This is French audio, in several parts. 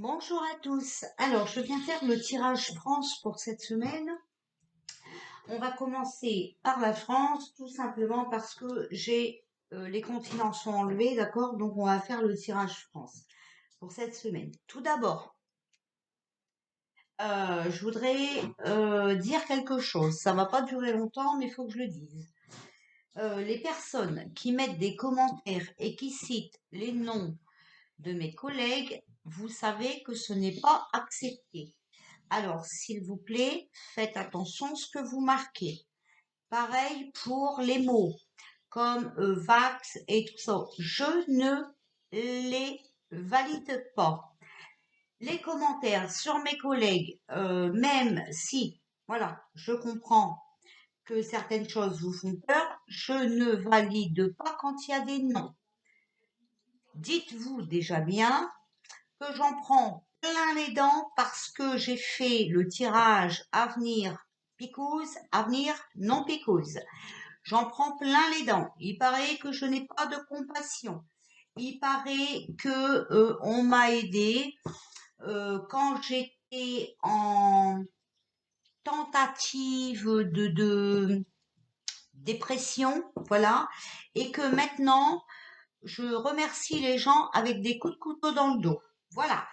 Bonjour à tous. Alors, je viens faire le tirage France pour cette semaine. On va commencer par la France, tout simplement parce que j'ai les continents sont enlevés, d'accord? Donc, on va faire le tirage France pour cette semaine. Tout d'abord, je voudrais dire quelque chose. Ça va pas durer longtemps, mais il faut que je le dise. Les personnes qui mettent des commentaires et qui citent les noms de mes collègues, vous savez que ce n'est pas accepté. Alors, s'il vous plaît, faites attention à ce que vous marquez. Pareil pour les mots, comme vax et tout ça. Je ne les valide pas. Les commentaires sur mes collègues, même si, voilà, je comprends que certaines choses vous font peur, je ne valide pas quand il y a des noms. Dites-vous déjà bien que j'en prends plein les dents parce que j'ai fait le tirage avenir picouse, avenir non picouse. J'en prends plein les dents. Il paraît que je n'ai pas de compassion. Il paraît que on m'a aidé quand j'étais en tentative de dépression, voilà, et que maintenant je remercie les gens avec des coups de couteau dans le dos. Voilà.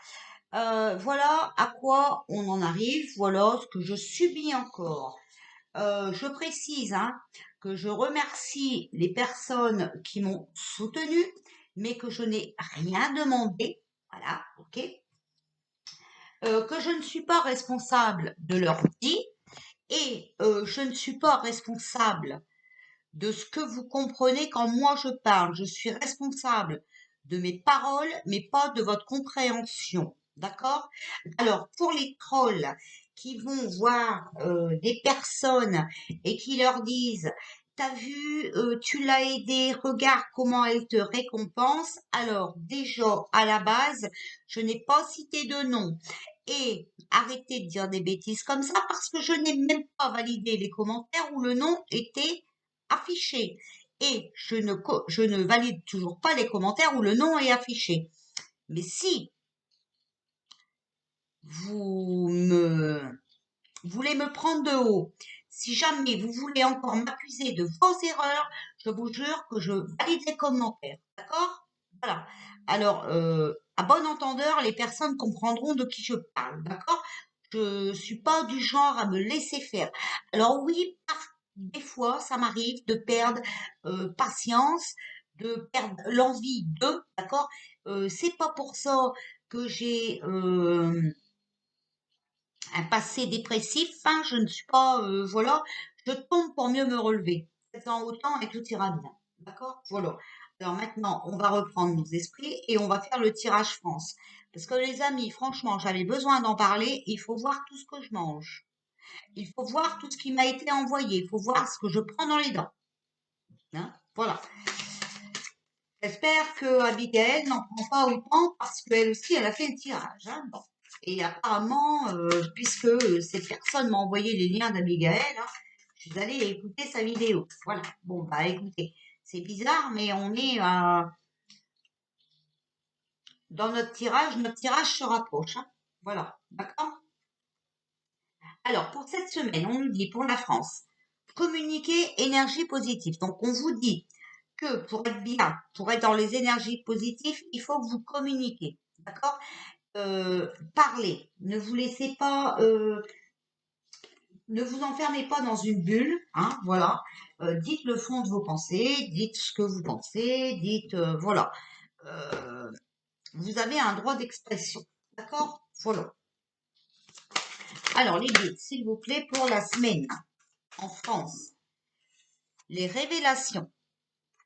Voilà à quoi on en arrive, voilà ce que je subis encore. Je précise que je remercie les personnes qui m'ont soutenu, mais que je n'ai rien demandé, voilà, ok. Que je ne suis pas responsable de leur vie et je ne suis pas responsable de ce que vous comprenez quand moi je parle. Je suis responsable de mes paroles, mais pas de votre compréhension. D'accord? Alors, pour les trolls qui vont voir des personnes et qui leur disent, t'as vu, tu l'as aidé, regarde comment elle te récompense. Alors, déjà, à la base, je n'ai pas cité de nom. Et arrêtez de dire des bêtises comme ça parce que je n'ai même pas validé les commentaires où le nom était affiché. Et je ne valide toujours pas les commentaires où le nom est affiché. Mais si vous voulez me prendre de haut, si jamais vous voulez encore m'accuser de vos erreurs, je vous jure que je valide les commentaires. D'accord? Voilà. Alors, à bon entendeur, les personnes comprendront de qui je parle. D'accord? Je suis pas du genre à me laisser faire. Alors oui, des fois, ça m'arrive de perdre patience, de perdre l'envie de, d'accord? C'est pas pour ça que j'ai un passé dépressif, hein, je ne suis pas, voilà, je tombe pour mieux me relever. Faites-en autant et tout ira bien. D'accord? Voilà. Alors maintenant, on va reprendre nos esprits et on va faire le tirage France. Parce que les amis, franchement, j'avais besoin d'en parler. Il faut voir tout ce que je mange. Il faut voir tout ce qui m'a été envoyé. Il faut voir ce que je prends dans les dents. Hein? Voilà. J'espère que Abigail n'en prend pas autant parce qu'elle aussi, elle a fait le tirage. Hein? Bon. Et apparemment, puisque cette personne m'a envoyé les liens d'Abigail, hein, je suis allée écouter sa vidéo. Voilà. Bon, bah écoutez, c'est bizarre, mais on est dans notre tirage se rapproche. Hein. Voilà. D'accord? Alors, pour cette semaine, on nous dit pour la France, communiquer énergie positive. Donc, on vous dit que pour être bien, pour être dans les énergies positives, il faut que vous communiquez. D'accord? Parlez. Ne vous laissez pas, ne vous enfermez pas dans une bulle. Hein, voilà. Dites le fond de vos pensées, dites ce que vous pensez, dites, voilà. Euh, vous avez un droit d'expression. D'accord? Voilà. Alors, les guides, s'il vous plaît, pour la semaine en France. Les révélations.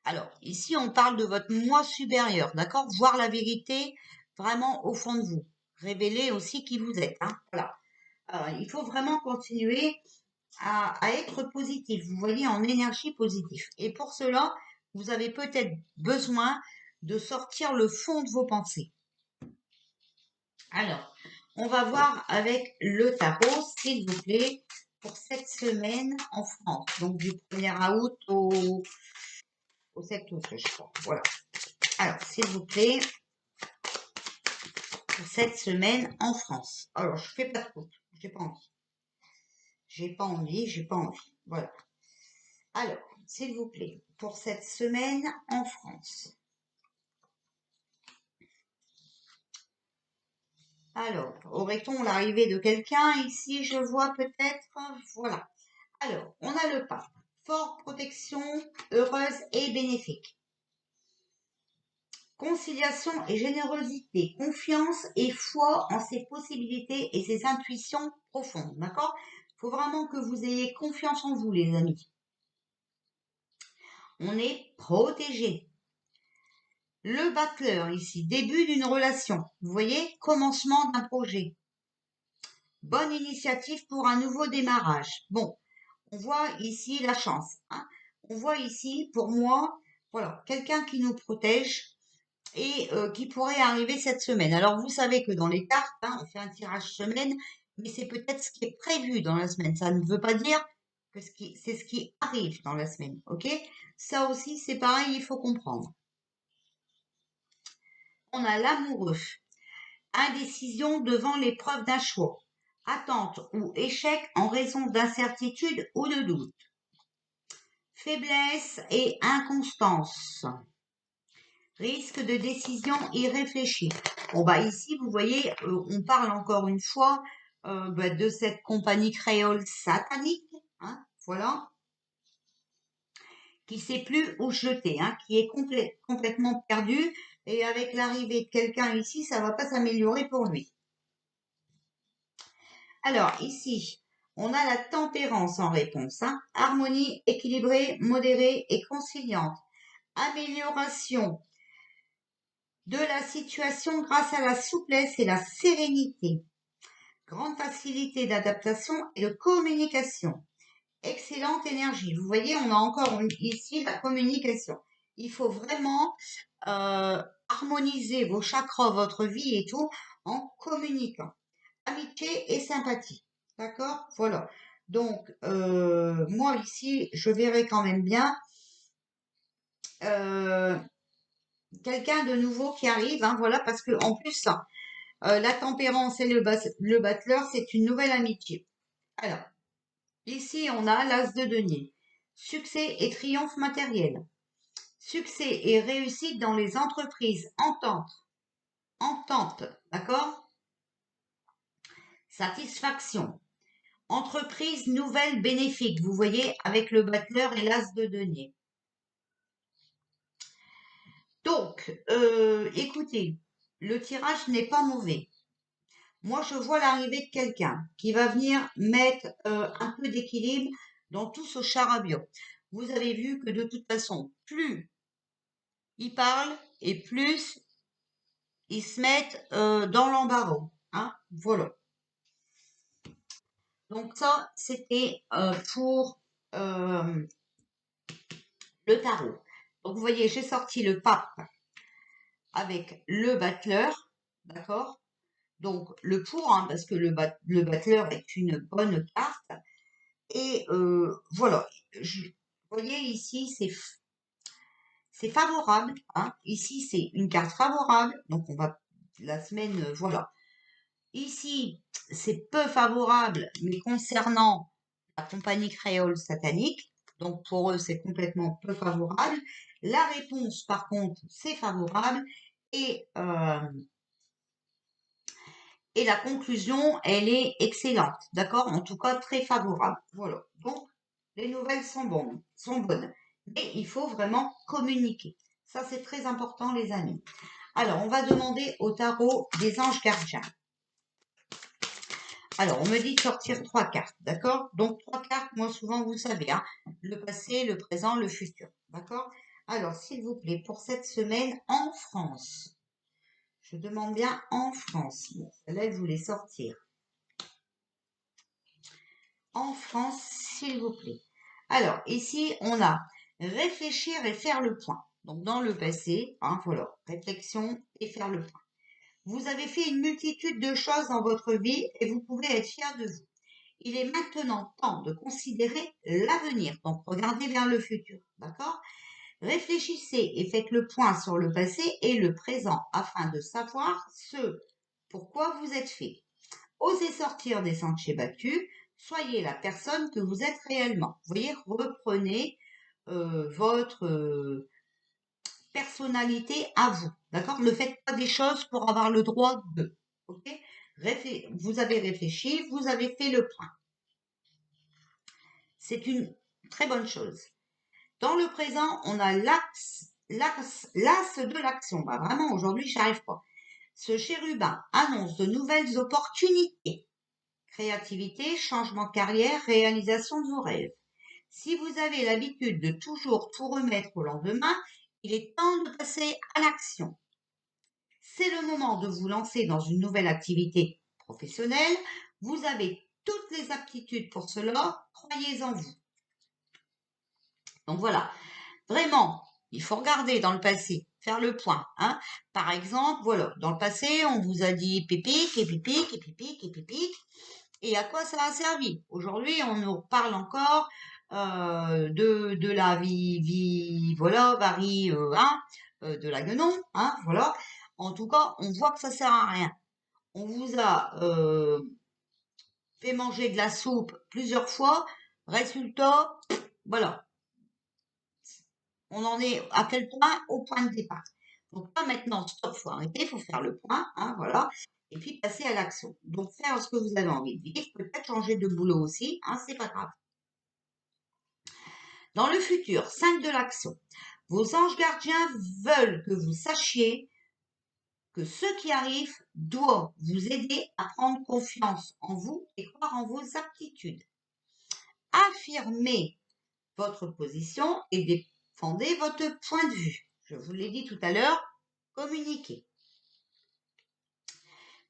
Alors, ici, on parle de votre moi supérieur, d'accord? Voir la vérité vraiment au fond de vous. Révéler aussi qui vous êtes, hein? Voilà. Alors, il faut vraiment continuer à être positif, vous voyez, en énergie positive. Et pour cela, vous avez peut-être besoin de sortir le fond de vos pensées. Alors, on va voir avec le tarot, s'il vous plaît, pour cette semaine en France. Donc, du 1er août au 7 août, je crois. Voilà. Alors, s'il vous plaît. pour cette semaine en France. Alors, je fais pas de coupe, j'ai pas envie. J'ai pas envie. Voilà. Alors, s'il vous plaît, pour cette semaine en France. Alors, aurait-on l'arrivée de quelqu'un ici? Je vois peut-être. Voilà. Alors, on a le pape. Fort protection, heureuse et bénéfique. Conciliation et générosité, confiance et foi en ses possibilités et ses intuitions profondes. D'accord? Il faut vraiment que vous ayez confiance en vous, les amis. On est protégé. Le battleur ici, début d'une relation. Vous voyez, commencement d'un projet. Bonne initiative pour un nouveau démarrage. Bon, on voit ici la chance. Hein. On voit ici, pour moi, voilà, quelqu'un qui nous protège et qui pourrait arriver cette semaine. Alors, vous savez que dans les cartes, hein, on fait un tirage semaine, mais c'est peut-être ce qui est prévu dans la semaine. Ça ne veut pas dire que c'est ce qui arrive dans la semaine, ok? Ça aussi, c'est pareil, il faut comprendre. On a l'amoureux. Indécision devant l'épreuve d'un choix. Attente ou échec en raison d'incertitude ou de doute. Faiblesse et inconstance. Risque de décision irréfléchie. Bon bah ici vous voyez, on parle encore une fois de cette compagnie créole satanique, hein, voilà, qui sait plus où se jeter, hein, qui est complètement perdu et avec l'arrivée de quelqu'un ici, ça va pas s'améliorer pour lui. Alors ici, on a la tempérance en réponse, hein, harmonie équilibrée, modérée et conciliante, amélioration de la situation grâce à la souplesse et la sérénité. Grande facilité d'adaptation et de communication. Excellente énergie. Vous voyez, on a encore ici la communication. Il faut vraiment harmoniser vos chakras, votre vie et tout en communiquant. Amitié et sympathie. D'accord? Voilà. Donc, moi ici, je verrai quand même bien quelqu'un de nouveau qui arrive. Hein, voilà, parce que en plus, la tempérance et le battleur, c'est une nouvelle amitié. Alors, ici, on a l'as de denier. Succès et triomphe matériel. Succès et réussite dans les entreprises. Entente, d'accord? Satisfaction. Entreprise nouvelle bénéfique. Vous voyez, avec le battleur et l'as de denier. Donc, écoutez, le tirage n'est pas mauvais. Moi, je vois l'arrivée de quelqu'un qui va venir mettre un peu d'équilibre dans tout ce charabia. Vous avez vu que de toute façon, plus ils parlent et plus ils se mettent dans l'embarras. Hein, voilà. Donc ça, c'était pour le tarot. Donc vous voyez, j'ai sorti le pape avec le battleur, d'accord? Donc le pour, hein, parce que le battleur est une bonne carte. Et voilà, vous voyez ici, c'est favorable. Hein. Ici, c'est une carte favorable. Donc, on va la semaine, voilà. Ici, c'est peu favorable, mais concernant la compagnie créole satanique. Donc, pour eux, c'est complètement peu favorable. La réponse, par contre, c'est favorable. Et la conclusion, elle est excellente. D'accord? En tout cas, très favorable. Voilà. Donc, les nouvelles sont bonnes. Mais il faut vraiment communiquer. Ça, c'est très important, les amis. Alors, on va demander au tarot des anges gardiens. Alors, on me dit de sortir 3 cartes, d'accord? Donc, 3 cartes, moi, souvent, vous savez, hein, le passé, le présent, le futur, d'accord? Alors, s'il vous plaît, pour cette semaine en France, je demande bien en France. Bon, celle-là, je voulais sortir. En France, s'il vous plaît. Alors, ici, on a réfléchir et faire le point. Donc, dans le passé, hein, voilà, réflexion et faire le point. Vous avez fait une multitude de choses dans votre vie et vous pouvez être fier de vous. Il est maintenant temps de considérer l'avenir. Donc, regardez vers le futur. D'accord? Réfléchissez et faites le point sur le passé et le présent afin de savoir ce pourquoi vous êtes fait. Osez sortir des sentiers battus, soyez la personne que vous êtes réellement. Vous voyez, reprenez votre personnalité à vous, d'accord? Ne faites pas des choses pour avoir le droit de, ok? Vous avez réfléchi, vous avez fait le point. C'est une très bonne chose. Dans le présent, on a l'as de l'action. Bah, vraiment, aujourd'hui, j'y arrive pas. Ce chérubin annonce de nouvelles opportunités. Créativité, changement de carrière, réalisation de vos rêves. Si vous avez l'habitude de toujours tout remettre au lendemain, il est temps de passer à l'action. C'est le moment de vous lancer dans une nouvelle activité professionnelle. Vous avez toutes les aptitudes pour cela, croyez en vous. Donc voilà, vraiment, il faut regarder dans le passé, faire le point. Hein. Par exemple, voilà, dans le passé, on vous a dit pipic et pipic et pipic et pipic. Et à quoi ça a servi? Aujourd'hui, on nous parle encore de la vie voilà, varie, hein, de la guenon, hein, voilà. En tout cas, on voit que ça sert à rien. On vous a fait manger de la soupe plusieurs fois. Résultat, voilà. On en est à quel point? Au point de départ. Donc là, maintenant, stop, faut arrêter, il faut faire le point, hein, voilà. Et puis passer à l'action. Donc faire ce que vous avez envie de vivre, peut-être changer de boulot aussi, hein, c'est pas grave. Dans le futur, 5 de l'action. Vos anges gardiens veulent que vous sachiez que ce qui arrive doit vous aider à prendre confiance en vous et croire en vos aptitudes. Affirmez votre position et défendez votre point de vue. Je vous l'ai dit tout à l'heure, communiquez.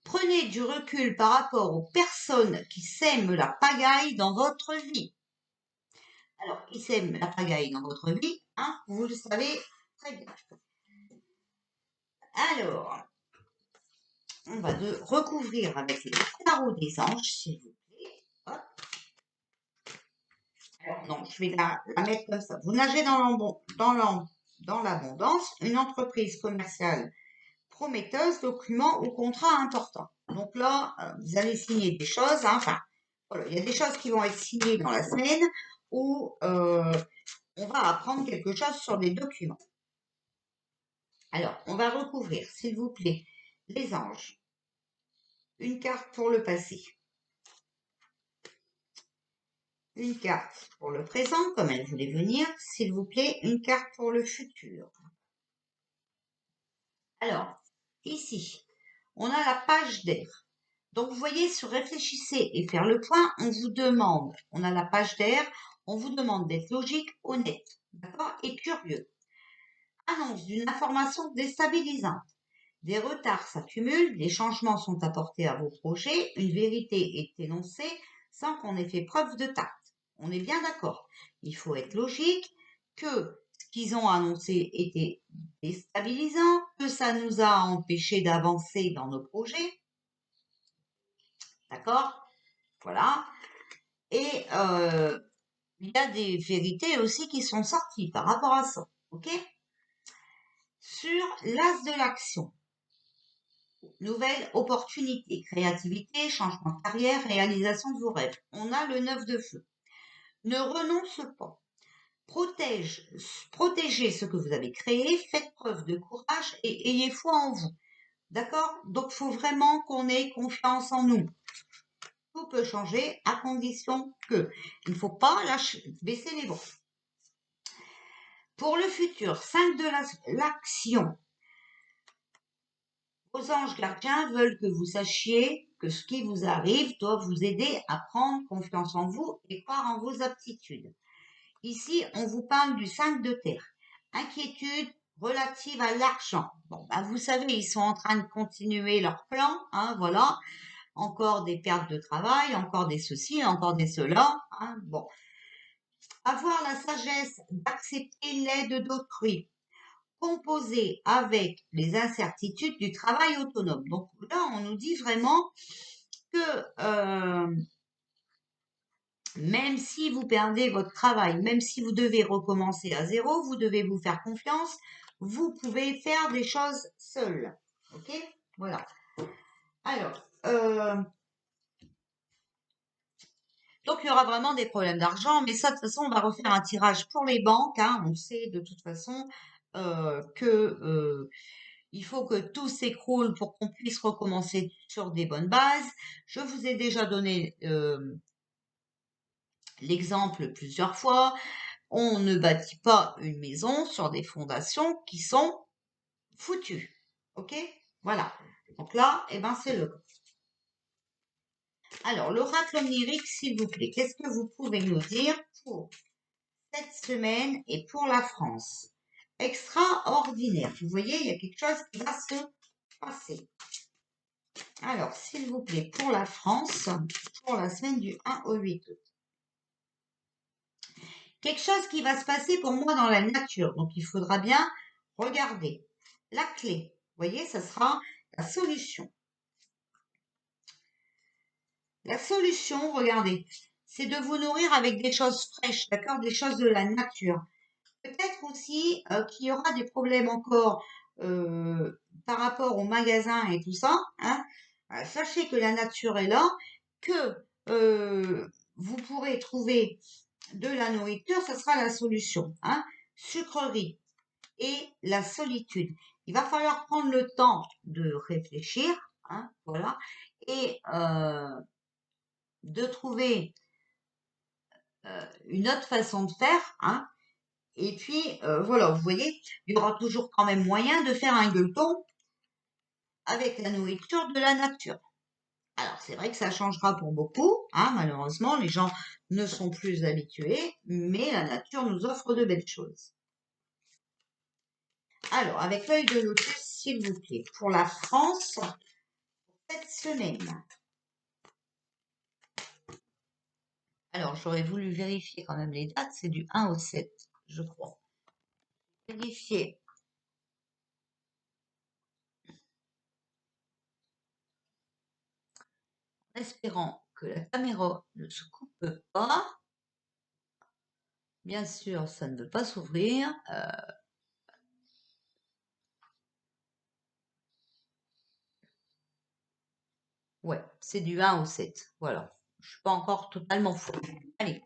Prenez du recul par rapport aux personnes qui sèment la pagaille dans votre vie. Alors, qui sèment la pagaille dans votre vie, hein, vous le savez très bien. Alors, on va recouvrir avec les tarots des anges, s'il vous plaît. Hop. Alors, non, je vais la mettre comme ça. Vous nagez dans l'abondance, une entreprise commerciale prometteuse, document ou contrat important. Donc là, vous allez signer des choses. Hein, enfin, voilà, il y a des choses qui vont être signées dans la semaine où on va apprendre quelque chose sur des documents. Alors, on va recouvrir, s'il vous plaît, les anges. Une carte pour le passé. Une carte pour le présent, comme elle voulait venir. S'il vous plaît, une carte pour le futur. Alors, ici, on a la page d'air. Donc, vous voyez, sur réfléchissez et faire le point, on vous demande, on a la page d'air, on vous demande d'être logique, honnête, d'accord, et curieux. Annonce d'une information déstabilisante. Des retards s'accumulent, des changements sont apportés à vos projets, une vérité est énoncée sans qu'on ait fait preuve de tact. On est bien d'accord. Il faut être logique, que ce qu'ils ont annoncé était déstabilisant, que ça nous a empêchés d'avancer dans nos projets. D'accord? Voilà. Et il y a des vérités aussi qui sont sorties par rapport à ça. Ok? Sur l'as de l'action. Nouvelle opportunité, créativité, changement de carrière, réalisation de vos rêves. On a le 9 de feu. Ne renonce pas. Protégez ce que vous avez créé, faites preuve de courage et ayez foi en vous. D'accord? Donc, il faut vraiment qu'on ait confiance en nous. Tout peut changer à condition que. Il ne faut pas baisser les bras. Pour le futur, 5 de l'action. Vos anges gardiens veulent que vous sachiez que ce qui vous arrive doit vous aider à prendre confiance en vous et croire en vos aptitudes. Ici, on vous parle du 5 de terre. Inquiétude relative à l'argent. Bon, ben vous savez, ils sont en train de continuer leur plan, hein, voilà. Encore des pertes de travail, encore des soucis, encore des cela, hein, bon. Avoir la sagesse d'accepter l'aide d'autrui. Composer avec les incertitudes du travail autonome. Donc là, on nous dit vraiment que même si vous perdez votre travail, même si vous devez recommencer à zéro, vous devez vous faire confiance, vous pouvez faire des choses seul. Ok? Voilà. Alors, donc il y aura vraiment des problèmes d'argent, mais ça, de toute façon, on va refaire un tirage pour les banques, hein. On sait de toute façon que il faut que tout s'écroule pour qu'on puisse recommencer sur des bonnes bases. Je vous ai déjà donné l'exemple plusieurs fois. On ne bâtit pas une maison sur des fondations qui sont foutues. Ok? Voilà. Donc là, eh ben, c'est le cas. Alors, l'oracle onirique, s'il vous plaît, qu'est-ce que vous pouvez nous dire pour cette semaine et pour la France? Extraordinaire. Vous voyez, il y a quelque chose qui va se passer. Alors, s'il vous plaît, pour la France, pour la semaine du 1 au 8 août. Quelque chose qui va se passer pour moi dans la nature. Donc, il faudra bien regarder. La clé, vous voyez, ça sera la solution. La solution, regardez, c'est de vous nourrir avec des choses fraîches, d'accord? Des choses de la nature. Peut-être aussi qu'il y aura des problèmes encore par rapport au magasin et tout ça, hein. Sachez que la nature est là, que vous pourrez trouver de la nourriture, ça sera la solution, hein. Sucrerie et la solitude. Il va falloir prendre le temps de réfléchir, hein, voilà, et de trouver une autre façon de faire, hein. Et puis, voilà, vous voyez, il y aura toujours quand même moyen de faire un gueuleton avec la nourriture de la nature. Alors, c'est vrai que ça changera pour beaucoup, hein, malheureusement, les gens ne sont plus habitués, mais la nature nous offre de belles choses. Alors, avec l'œil de lotus, s'il vous plaît, pour la France, cette semaine. Alors, j'aurais voulu vérifier quand même les dates, c'est du 1 au 7, je crois. Vérifier. En espérant que la caméra ne se coupe pas. Bien sûr, ça ne veut pas s'ouvrir. Ouais, c'est du 1 au 7. Voilà. Je suis pas encore totalement fou. Allez.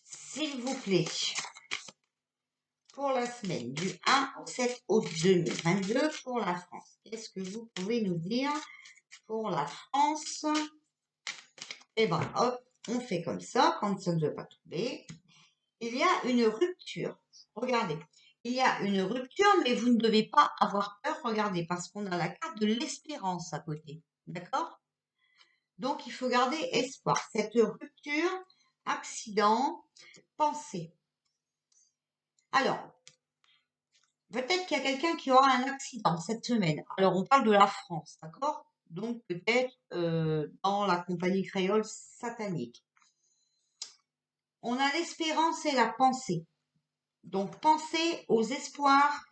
S'il vous plaît, pour la semaine du 1 au 7 août 2022 pour la France, qu'est-ce que vous pouvez nous dire pour la France? Eh ben, hop, on fait comme ça quand ça ne veut pas tomber. Il y a une rupture. Regardez. Il y a une rupture, mais vous ne devez pas avoir peur. Regardez, parce qu'on a la carte de l'espérance à côté. D'accord? Donc, il faut garder espoir. Cette rupture, accident, pensée. Alors, peut-être qu'il y a quelqu'un qui aura un accident cette semaine. Alors, on parle de la France, d'accord? Donc, peut-être dans la compagnie créole satanique. On a l'espérance et la pensée. Donc, pensez aux espoirs,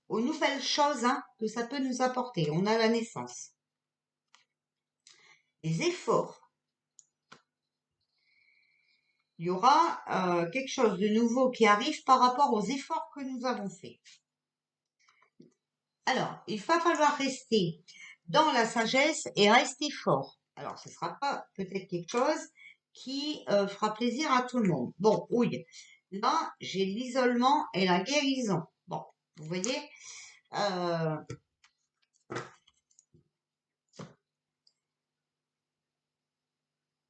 aux nouvelles choses, hein, que ça peut nous apporter. On a la naissance. Les efforts. Il y aura quelque chose de nouveau qui arrive par rapport aux efforts que nous avons faits. Alors, il va falloir rester dans la sagesse et rester fort. Alors, ce ne sera pas peut-être quelque chose qui fera plaisir à tout le monde. Bon, oui, là, j'ai l'isolement et la guérison. Bon, vous voyez,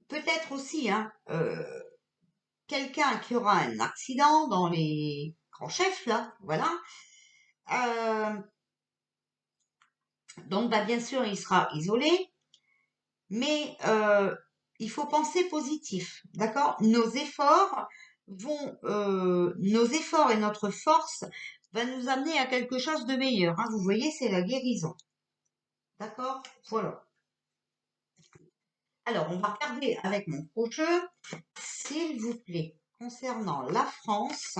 peut-être aussi, hein, quelqu'un qui aura un accident dans les grands chefs, là, voilà. Donc, bah, bien sûr, il sera isolé, mais il faut penser positif, d'accord? Nos efforts et notre force va nous amener à quelque chose de meilleur, hein. Vous voyez, c'est la guérison, d'accord? Voilà. Alors, on va regarder avec mon prochain, s'il vous plaît, concernant la France.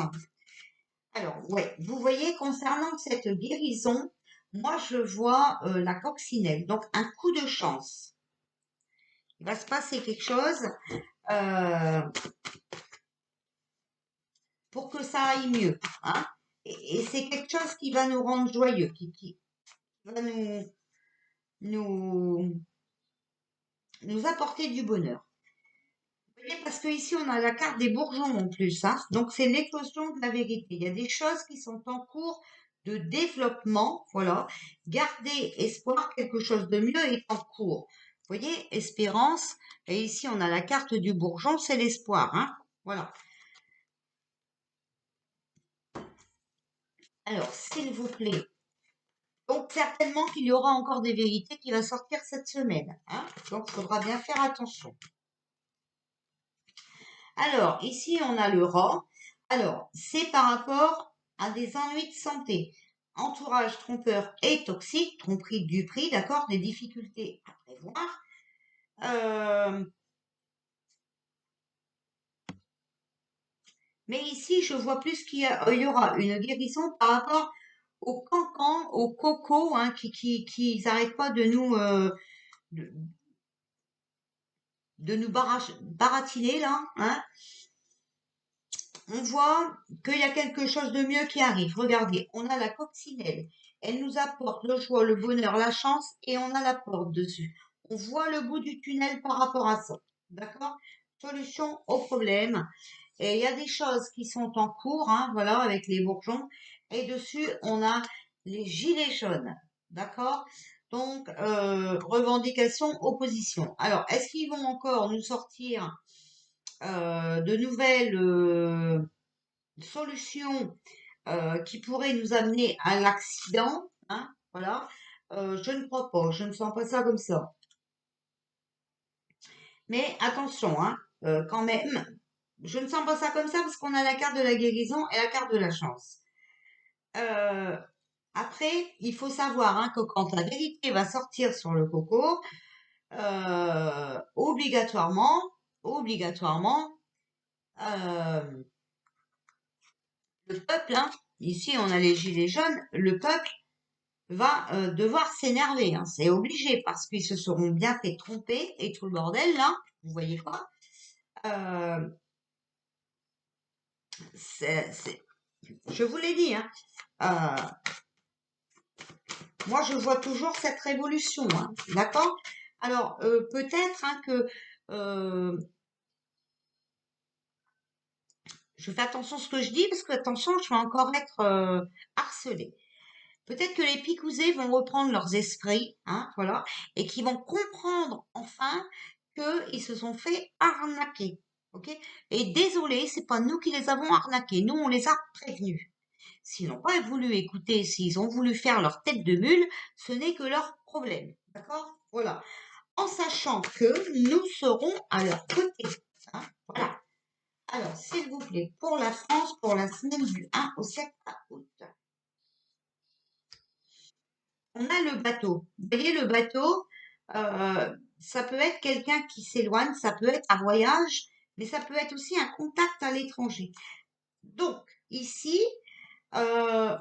Alors, ouais, vous voyez, concernant cette guérison, moi, je vois la coccinelle, donc un coup de chance. Il va se passer quelque chose euh, pour que ça aille mieux, hein. Et c'est quelque chose qui va nous rendre joyeux, qui va nous, nous apporter du bonheur. Vous voyez, parce que ici on a la carte des bourgeons en plus, hein. Donc c'est l'éclosion de la vérité. Il y a des choses qui sont en cours de développement, voilà. Gardez espoir, quelque chose de mieux est en cours. Vous voyez, espérance. Et ici on a la carte du bourgeon, c'est l'espoir, hein. Voilà. Alors, s'il vous plaît. Donc certainement qu'il y aura encore des vérités qui vont sortir cette semaine, hein. Donc il faudra bien faire attention. Alors, ici, on a le rat. Alors, c'est par rapport à des ennuis de santé. Entourage trompeur et toxique, tromperie du prix, d'accord, des difficultés à prévoir. Euh, mais ici, je vois plus il y aura une guérison par rapport aux cancans, aux cocos, hein, qui n'arrêtent pas de, de nous baratiner, là, hein. On voit qu'il y a quelque chose de mieux qui arrive. Regardez, on a la coccinelle. Elle nous apporte le joie, le bonheur, la chance et on a la porte dessus. On voit le bout du tunnel par rapport à ça. D'accord? Solution au problème. Et il y a des choses qui sont en cours, hein, voilà, avec les bourgeons. Et dessus, on a les gilets jaunes. D'accord? Donc, revendication, opposition. Alors, est-ce qu'ils vont encore nous sortir de nouvelles solutions qui pourraient nous amener à l'accident, hein, voilà, je ne crois pas, je ne sens pas ça comme ça. Mais attention, hein, quand même, je ne sens pas ça comme ça parce qu'on a la carte de la guérison et la carte de la chance. Euh, Après, il faut savoir hein, que quand la vérité va sortir sur le coco, obligatoirement, euh, le peuple, hein, ici on a les gilets jaunes, le peuple va devoir s'énerver, hein, c'est obligé, parce qu'ils se seront bien fait tromper et tout le bordel, là, vous voyez quoi. Euh, je vous l'ai dit, hein, moi je vois toujours cette révolution, hein, d'accord. Alors peut-être hein, que je fais attention à ce que je dis, parce que attention, je vais encore être harcelée. Peut-être que les picousés vont reprendre leurs esprits, hein, voilà, et qui vont comprendre enfin qu'ils se sont fait arnaquer. Ok. Et désolé, c'est pas nous qui les avons arnaqués, nous on les a prévenus. S'ils n'ont pas voulu écouter, s'ils ont voulu faire leur tête de mule, ce n'est que leur problème. D'accord. Voilà. En sachant que nous serons à leur côté. Hein, voilà. Alors, s'il vous plaît, pour la France, pour la semaine du 1 au 7 août. On a le bateau. Vous voyez, le bateau, ça peut être quelqu'un qui s'éloigne, ça peut être un voyage, mais ça peut être aussi un contact à l'étranger. Donc, ici, un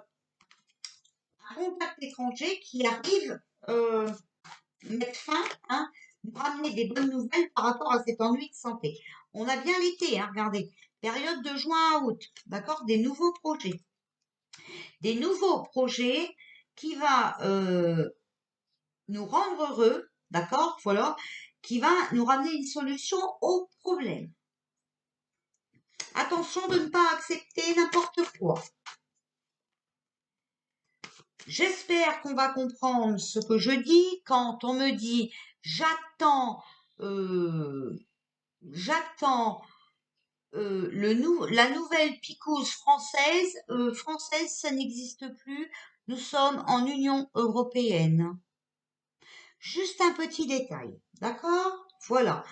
contact étranger qui arrive mettre fin, hein, nous ramener des bonnes nouvelles par rapport à cet ennui de santé. On a bien l'été, hein, regardez, période de juin à août, d'accord, des nouveaux projets. Des nouveaux projets qui va nous rendre heureux, d'accord, voilà, qui va nous ramener une solution au problème. Attention de ne pas accepter n'importe quoi. J'espère qu'on va comprendre ce que je dis quand on me dit j'attends, euh, j'attends la nouvelle picouse française. Française, ça n'existe plus. Nous sommes en Union européenne. Juste un petit détail, d'accord? Voilà.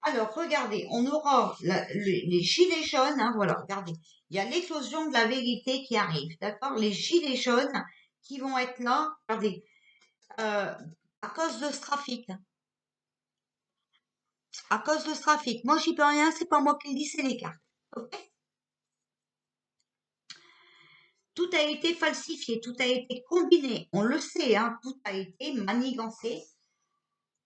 Alors, regardez, on aura les gilets jaunes, hein, voilà, regardez. Il y a l'éclosion de la vérité qui arrive, d'accord? Les gilets jaunes qui vont être là, regardez, euh, à cause de ce trafic. Hein. À cause de ce trafic. Moi, j'y peux rien, c'est pas moi qui le dis, c'est les cartes. Ok. Tout a été falsifié, tout a été combiné, on le sait, hein, tout a été manigancé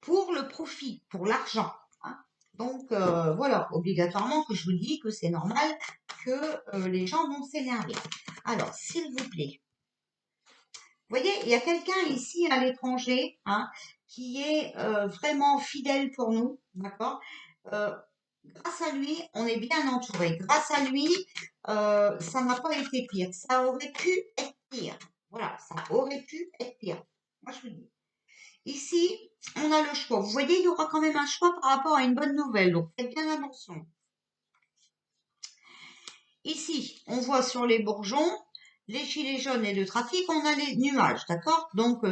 pour le profit, pour l'argent. Hein. Donc voilà, obligatoirement que je vous dis que c'est normal que les gens vont s'énerver. Alors, s'il vous plaît, voyez, il y a quelqu'un ici à l'étranger, hein, qui est vraiment fidèle pour nous, d'accord. Euh, Grâce à lui, on est bien entouré. Grâce à lui, ça n'a pas été pire. Ça aurait pu être pire. Voilà, ça aurait pu être pire. Moi, je vous dis. Ici, on a le choix. Vous voyez, il y aura quand même un choix par rapport à une bonne nouvelle. Donc, faites bien attention. Ici, on voit sur les bourgeons, les gilets jaunes et le trafic, on a les nuages, d'accord. Donc,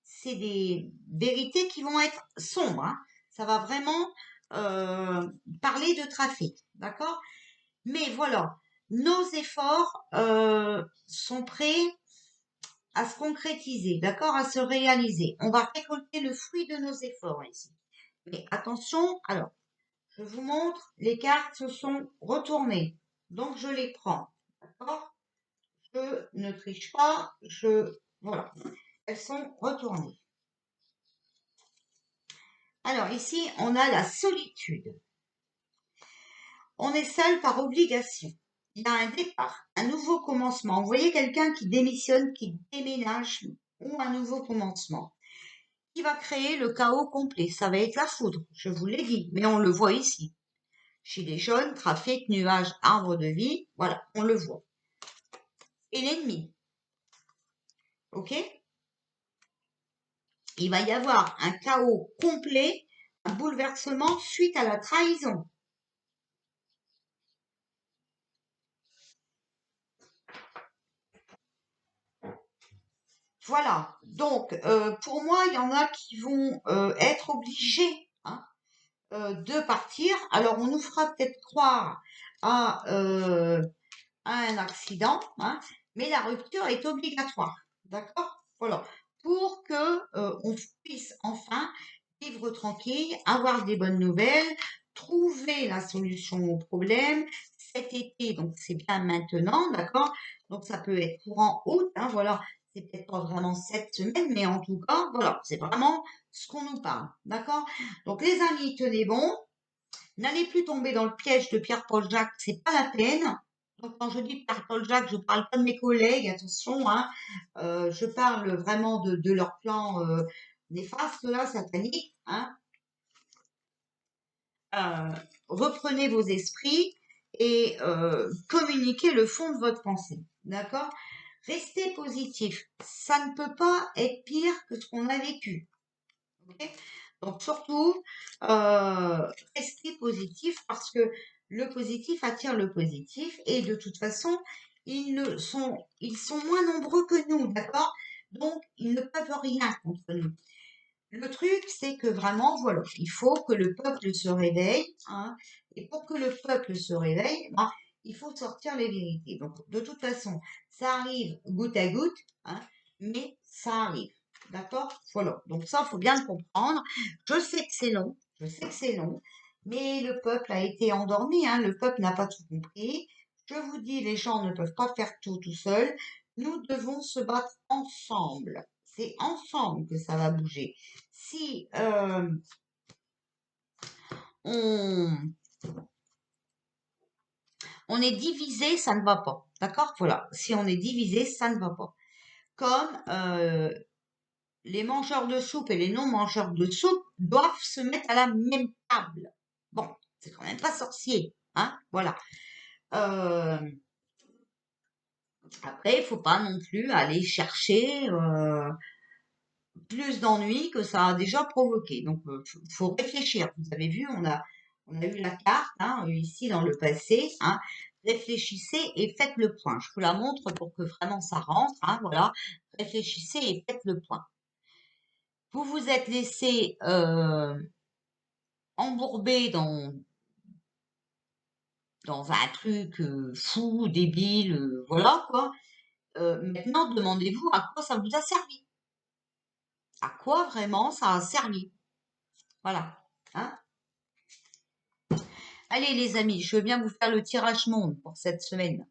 c'est des vérités qui vont être sombres, hein. Ça va vraiment parler de trafic, d'accord. Mais voilà, nos efforts sont prêts à se concrétiser, d'accord, à se réaliser. On va récolter le fruit de nos efforts ici. Mais attention, alors, je vous montre, les cartes se sont retournées. Donc, je les prends. D'accord? Je ne triche pas. Voilà. Elles sont retournées. Alors, ici, on a la solitude. On est seul par obligation. Il y a un départ, un nouveau commencement. Vous voyez quelqu'un qui démissionne, qui déménage, ou un nouveau commencement, qui va créer le chaos complet. Ça va être la foudre, je vous l'ai dit, mais on le voit ici. Gilets jaunes, trafic, nuages, arbre de vie, voilà, on le voit. Et l'ennemi, ok? Il va y avoir un chaos complet, un bouleversement suite à la trahison. Voilà, donc pour moi, il y en a qui vont être obligés, hein, de partir. Alors, on nous fera peut-être croire à un accident, hein, mais la rupture est obligatoire, d'accord? Voilà, pour que on puisse enfin vivre tranquille, avoir des bonnes nouvelles, trouver la solution au problème cet été. Donc c'est bien maintenant, d'accord? Donc ça peut être courant août, hein, voilà. C'est peut-être pas vraiment cette semaine, mais en tout cas, voilà, c'est vraiment ce qu'on nous parle, d'accord? Donc les amis, tenez bon. N'allez plus tomber dans le piège de Pierre-Paul Jacques, c'est pas la peine. Donc, quand je dis Pierre-Paul Jacques, je parle pas de mes collègues, attention, hein. Je parle vraiment de leur plan néfaste, là, satanique, hein. Euh, Reprenez vos esprits et communiquez le fond de votre pensée, d'accord? Restez positif. Ça ne peut pas être pire que ce qu'on a vécu. Okay. Donc surtout, restez positif parce que le positif attire le positif et de toute façon, ils sont moins nombreux que nous, d'accord? Donc, ils ne peuvent rien contre nous. Le truc, c'est que vraiment, voilà, il faut que le peuple se réveille, hein, et pour que le peuple se réveille, ben, il faut sortir les vérités. Donc, de toute façon, ça arrive goutte à goutte, hein, mais ça arrive. D'accord? Voilà. Donc ça, il faut bien le comprendre. Je sais que c'est long, je sais que c'est long, mais le peuple a été endormi, hein, le peuple n'a pas tout compris. Je vous dis, les gens ne peuvent pas faire tout seuls. Nous devons se battre ensemble. C'est ensemble que ça va bouger. Si on, on est divisé, ça ne va pas. D'accord? Voilà. Si on est divisé, ça ne va pas. Comme les mangeurs de soupe et les non-mangeurs de soupe doivent se mettre à la même table. Bon, c'est quand même pas sorcier, hein? Voilà. Après, il faut pas non plus aller chercher plus d'ennuis que ça a déjà provoqué. Donc, faut réfléchir. Vous avez vu, on a eu la carte, hein, ici dans le passé, hein. Réfléchissez et faites le point. Je vous la montre pour que vraiment ça rentre, hein, voilà. Réfléchissez et faites le point. Vous vous êtes laissé embourber dans un truc fou, débile, voilà quoi. Maintenant, demandez-vous à quoi ça vous a servi. À quoi vraiment ça a servi. Voilà. Hein. Allez les amis, je veux bien vous faire le tirage monde pour cette semaine.